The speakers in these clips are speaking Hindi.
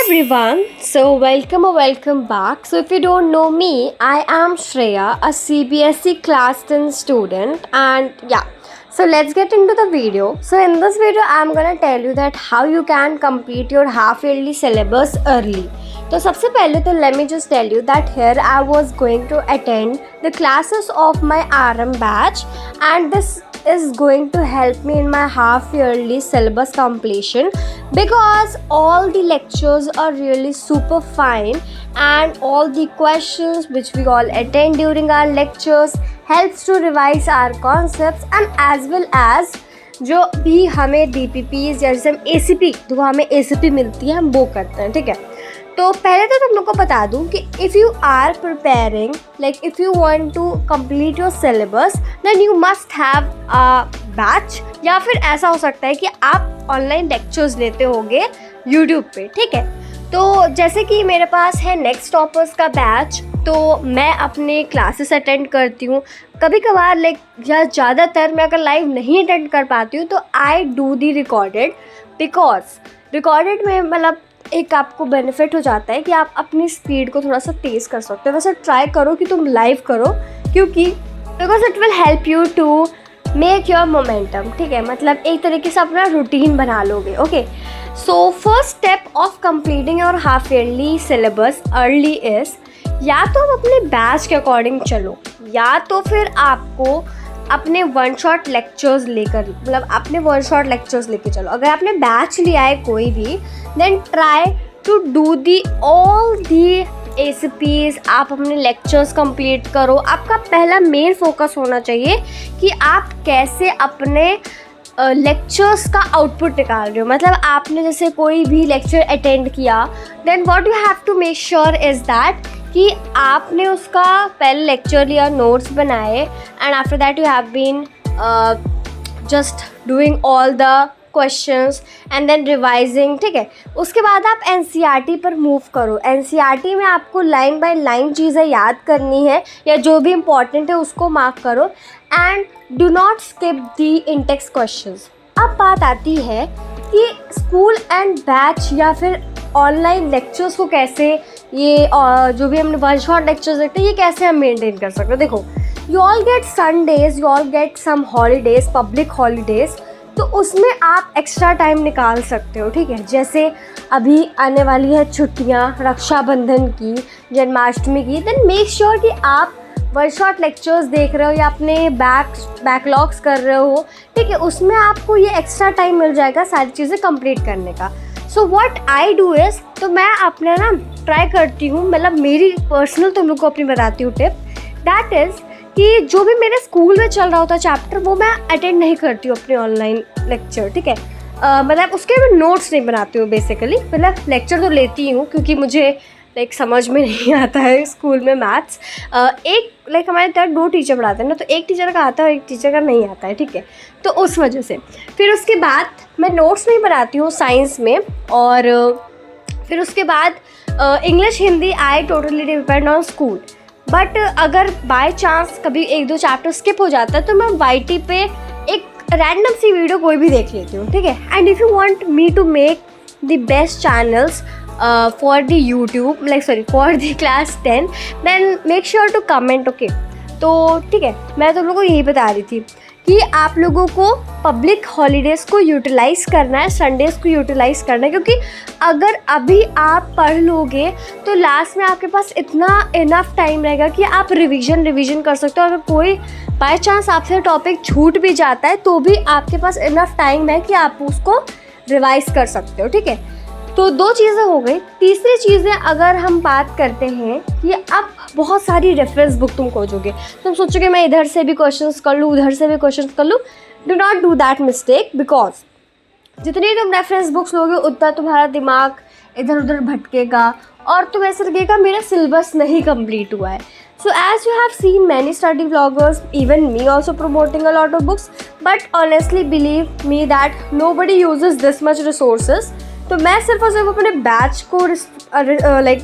everyone, so welcome or welcome back. So if you don't know me, I am Shreya, a CBSE class 10 student, and yeah, so let's get into the video. So in this video I'm gonna tell you that how you can complete your half yearly syllabus early. तो सबसे पहले तो let me just tell you that here I was going to attend the classes of my RM batch, and this is going to help me in my half yearly syllabus completion because all the lectures are really super fine and all the questions which we all attend during our lectures helps to revise our concepts and as well as जो भी हमें DPPs जैसे हम ACP तो हमें ACP मिलती है हम वो करते हैं. ठीक है, तो पहले तो तुम लोग को बता दूं कि if you are preparing like if you want to complete your syllabus then you must have a batch, या फिर ऐसा हो सकता है कि आप ऑनलाइन लेक्चर्स लेते होगे यूट्यूब पे. ठीक है, तो जैसे कि मेरे पास है नेक्स्ट टॉपर्स का बैच, तो मैं अपने क्लासेस अटेंड करती हूँ. कभी कभार लाइक या ज़्यादातर मैं अगर लाइव नहीं अटेंड कर पाती हूँ तो I do the recorded, because recorded में मतलब एक आपको बेनिफिट हो जाता है कि आप अपनी स्पीड को थोड़ा सा तेज़ कर सकते हो. वैसे ट्राई करो कि तुम लाइव करो, क्योंकि because it will help you to make your momentum. ठीक है, मतलब एक तरीके से अपना रूटीन बना लोगे. Okay, so first step of completing your half yearly syllabus early is, या तो आप अपने बैच के अकॉर्डिंग चलो या तो फिर आपको अपने वन शॉट लेक्चर्स लेकर मतलब अपने वन शॉट लेक्चर्स लेके चलो. अगर आपने बैच लिया है कोई भी then try to do the all the ACPs. आप अपने लेक्चर्स कंप्लीट करो. आपका पहला मेन फोकस होना चाहिए कि आप कैसे अपने लेक्चर्स का आउटपुट निकाल रहे हो. मतलब आपने जैसे कोई भी लेक्चर अटेंड किया then what you have to make sure is that कि आपने उसका पहले लेक्चर लिया, नोट्स बनाए, and after that you have been just doing all the questions and then revising. ठीक है, उसके बाद आप NCERT पर मूव करो. NCERT में आपको लाइन बाय लाइन चीज़ें याद करनी है या जो भी इम्पॉर्टेंट है उसको मार्क करो and do not skip the Intex questions. अब बात आती है कि स्कूल एंड बैच या फिर ऑनलाइन लेक्चर्स को कैसे ये जो भी हमने वन शॉट लेक्चर्स देखते हैं ये कैसे हम मेंटेन कर सकते हैं. देखो, you all get Sundays, you all get some holidays, public holidays, तो उसमें आप एक्स्ट्रा टाइम निकाल सकते हो. ठीक है, जैसे अभी आने वाली है छुट्टियाँ रक्षाबंधन की, जन्माष्टमी की, देन मेक श्योर कि आप वन शॉट लेक्चर्स देख रहे हो या अपने बैकलॉग्स कर रहे हो. ठीक है, उसमें आपको ये एक्स्ट्रा टाइम मिल जाएगा सारी चीज़ें कंप्लीट करने का. So what I do is, तो मैं अपना ना ट्राई करती हूँ, मतलब मेरी पर्सनल तुम लोग को अपनी बताती हूँ टिप, दैट इज़ कि जो भी मेरे स्कूल में चल रहा होता चैप्टर वो मैं अटेंड नहीं करती हूँ अपने ऑनलाइन लेक्चर. ठीक है, मतलब उसके मैं नोट्स नहीं बनाती हूँ बेसिकली. मतलब लेक्चर तो लेती हूँ क्योंकि मुझे लाइक समझ में नहीं आता है स्कूल में मैथ्स. एक लाइक हमारे तरह 2 टीचर पढ़ाते हैं ना, तो एक टीचर का आता है और एक टीचर का नहीं आता है. ठीक है, तो उस वजह से फिर उसके बाद मैं नोट्स नहीं बनाती हूँ साइंस में. और फिर उसके बाद English Hindi I totally depend on school. But अगर बाय चांस कभी 1-2 चैप्टर स्किप हो जाता है तो मैं YT पे एक रैंडम सी वीडियो कोई भी देख लेती हूँ. ठीक है, and if you want me to make the best channels for the YouTube like sorry for the class 10 then make sure to comment. Okay, तो ठीक है, मैं तुम लोगों को यही बता रही थी कि आप लोगों को पब्लिक हॉलीडेज़ को यूटिलाइज़ करना है, संडेज़ को यूटिलाइज़ करना है, क्योंकि अगर अभी आप पढ़ लोगे तो लास्ट में आपके पास इतना इनफ टाइम रहेगा कि आप रिवीजन कर सकते हो. अगर कोई बाय चांस आपसे टॉपिक छूट भी जाता है तो भी आपके पास इनफ टाइम है कि आप उसको रिवाइज कर सकते हो. ठीक है, तो 2 चीज़ें हो गई. तीसरी चीज़ें अगर हम बात करते हैं कि अब बहुत सारी रेफरेंस बुक तुम खोजोगे, तुम सोचोगे मैं इधर से भी क्वेश्चंस कर लूँ उधर से भी क्वेश्चंस कर लूँ. Do not do that mistake, because जितनी तुम रेफरेंस बुक्स लोगे उतना तुम्हारा दिमाग इधर उधर भटकेगा और तुम ऐसा लगेगा मेरा सिलेबस नहीं कंप्लीट हुआ है. So as you have seen many study vloggers, even me also promoting a lot of books, but honestly believe me that nobody uses this much resources. तो मैं सिर्फ और सिर्फ अपने बैच को लाइक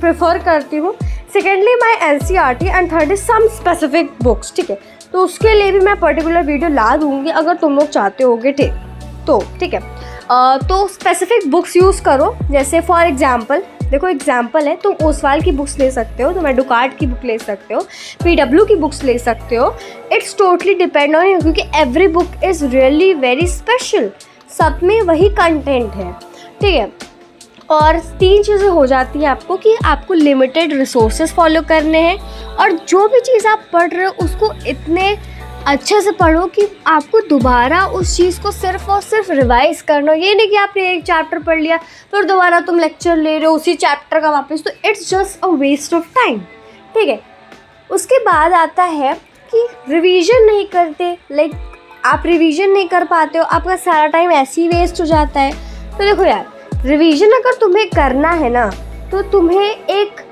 प्रेफर करती हूँ. Secondly my NCERT and third is some specific books. ठीक है, तो उसके लिए भी मैं पर्टिकुलर वीडियो ला दूँगी अगर तुम लोग चाहते होगे. ठीक है. तो स्पेसिफिक बुक्स यूज़ करो, जैसे फॉर एग्जांपल देखो एग्जांपल है, तुम ओसवाल की बुक्स ले सकते हो, तुम एडुकार्ड की बुक ले सकते हो, PW की बुक्स ले सकते हो। It's totally depend on you, क्योंकि every book is really very special, सब में वही कंटेंट है, ठीक है। और 3 चीज़ें हो जाती हैं आपको कि आपको लिमिटेड रिसोर्सेज फॉलो करने हैं, और जो भी चीज़ आप पढ़ रहे हो उसको इतने अच्छे से पढ़ो कि आपको दोबारा उस चीज़ को सिर्फ और सिर्फ रिवाइज करना हो। ये नहीं कि आपने एक चैप्टर पढ़ लिया फिर दोबारा तुम लेक्चर ले रहे हो उसी चैप्टर का वापस, तो it's just a waste of time, ठीक है। उसके बाद आता है कि रिवीजन नहीं करते, लाइक आप रिवीजन नहीं कर पाते हो, आपका सारा टाइम ऐसे ही वेस्ट हो जाता है। तो देखो यार, रिवीजन अगर तुम्हें करना है ना, तो तुम्हें एक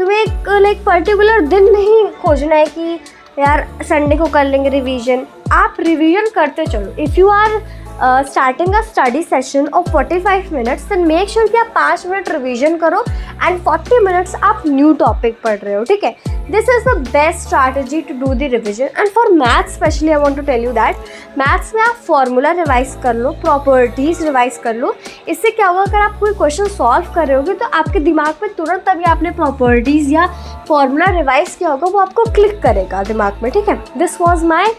लाइक पर्टिकुलर दिन नहीं खोजना है कि यार संडे को कर लेंगे रिवीजन। आप रिवीजन करते चलो। If you are starting a study session of 45 minutes, then make sure कि आप 5 मिनट रिवीजन करो एंड 40 मिनट्स आप न्यू टॉपिक पढ़ रहे हो, ठीक है। This is the best strategy to do the revision. And for maths specially I want to tell you that maths में आप फॉर्मूला रिवाइज कर लो, प्रॉपर्टीज़ रिवाइज कर लो। इससे क्या होगा, अगर आप कोई क्वेश्चन सॉल्व कर रहे होगे तो आपके दिमाग में तुरंत अभी आपने प्रॉपर्टीज़ या फॉर्मूला रिवाइज किया होगा, वो आपको क्लिक करेगा दिमाग में, ठीक है। This was my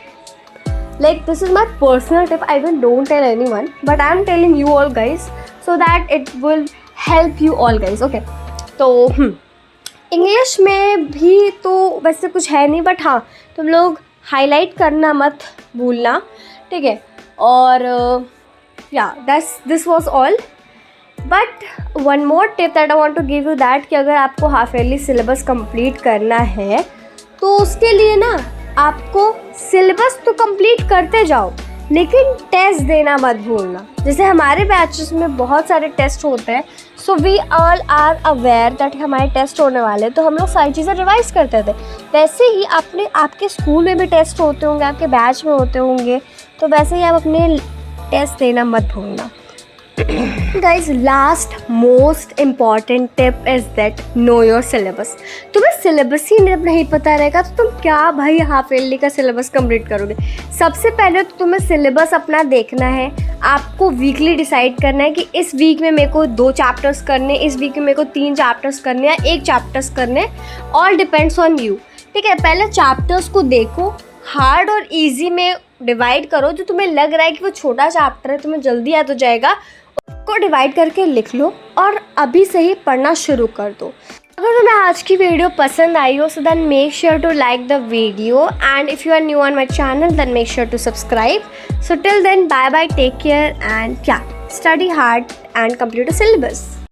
this is my personal tip. I don't tell anyone, but I am telling you all guys so that it will help you all guys, okay। तो इंग्लिश में भी तो वैसे कुछ है नहीं, बट हाँ तुम लोग हाईलाइट करना मत भूलना, ठीक है। और या this was all, but one more tip that I want to give you that कि अगर आपको हाफ ईयरली सिलेबस कंप्लीट करना है तो उसके लिए ना आपको सिलेबस तो कंप्लीट करते जाओ, लेकिन टेस्ट देना मत भूलना। जैसे हमारे बैचेस में बहुत सारे टेस्ट होते हैं, so we all are aware that हमारे टेस्ट होने वाले हैं, तो हम लोग सारी चीज़ें रिवाइज करते थे। वैसे ही आपके स्कूल में भी टेस्ट होते होंगे, आपके बैच में होते होंगे, तो वैसे ही आप अपने टेस्ट देना मत भूलना। Guys, last most important tip is that know your syllabus. तुम्हें सिलेबस ही नहीं पता रहेगा तो तुम क्या भाई हाफ ईयरली का सिलेबस कंप्लीट करोगे। सबसे पहले तो तुम्हें सिलेबस अपना देखना है, आपको वीकली डिसाइड करना है कि इस वीक में मेरे को 2 चैप्टर्स करने, इस वीक में मेरे को 3 चैप्टर्स करने या 1 चैप्टर्स करने, ऑल डिपेंड्स ऑन यू, ठीक है। पहले चैप्टर्स को देखो, हार्ड और ईजी में डिवाइड करो। जो तुम्हें लग रहा है कि वो छोटा चैप्टर है, तुम्हें जल्दी याद हो जाएगा, को डिवाइड करके लिख लो और अभी से ही पढ़ना शुरू कर दो। अगर तुम्हें आज की वीडियो पसंद आई हो, so then make sure to like the video, and if you are new on my channel then make sure to subscribe. So till then, bye bye, take care, and study hard and complete the syllabus.